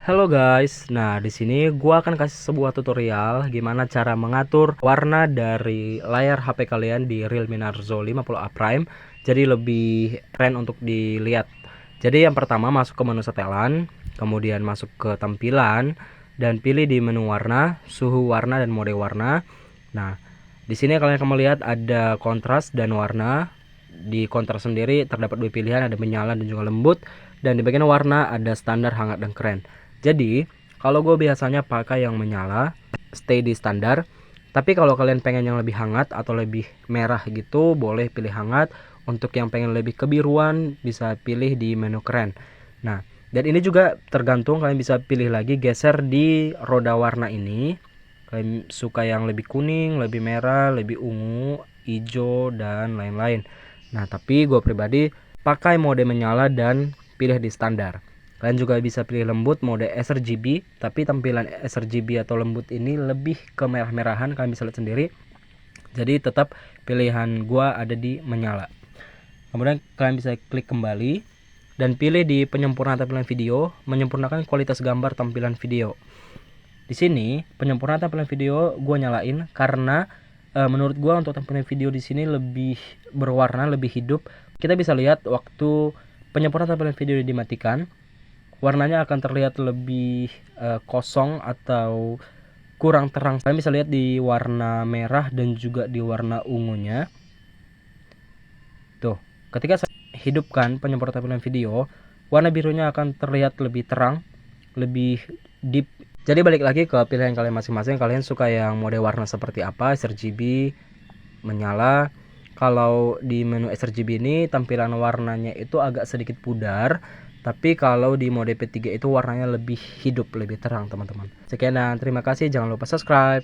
Halo guys, nah di sini gua akan kasih sebuah tutorial gimana cara mengatur warna dari layar HP kalian di Realme Narzo 50A Prime jadi lebih keren untuk dilihat. Jadi yang pertama masuk ke menu setelan, kemudian masuk ke tampilan dan pilih di menu warna, suhu warna dan mode warna. Nah, di sini kalian akan melihat ada kontras dan warna. Di kontras sendiri terdapat dua pilihan, ada menyala dan juga lembut, dan di bagian warna ada standar, hangat, dan keren. Jadi kalau gue biasanya pakai yang menyala, stay di standar. Tapi kalau kalian pengen yang lebih hangat atau lebih merah gitu, boleh pilih hangat. Untuk yang pengen lebih kebiruan, bisa pilih di menu keren. Nah, dan ini juga tergantung, kalian bisa pilih lagi geser di roda warna ini. Kalian suka yang lebih kuning, lebih merah, lebih ungu, hijau, dan lain-lain. Nah, tapi gue pribadi pakai mode menyala dan pilih di standar. Kalian juga bisa pilih lembut mode sRGB, tapi tampilan sRGB atau lembut ini lebih ke merah-merahan, kalian bisa lihat sendiri. Jadi tetap pilihan gua ada di menyala. Kemudian kalian bisa klik kembali dan pilih di penyempurnaan tampilan video, menyempurnakan kualitas gambar tampilan video. Di sini penyempurnaan tampilan video gua nyalain karena menurut gua untuk tampilan video di sini lebih berwarna, lebih hidup. Kita bisa lihat waktu penyempurnaan tampilan video dimatikan, warnanya akan terlihat lebih kosong atau kurang terang. Kalian bisa lihat di warna merah dan juga di warna ungunya. Tuh, ketika saya hidupkan penyempurnaan tampilan video, warna birunya akan terlihat lebih terang, lebih deep. Jadi balik lagi ke pilihan kalian masing-masing. Kalian suka yang mode warna seperti apa? sRGB, menyala. Kalau di menu sRGB ini tampilan warnanya itu agak sedikit pudar, tapi kalau di mode P3 itu warnanya lebih hidup, lebih terang teman-teman. Sekian dan terima kasih, jangan lupa subscribe.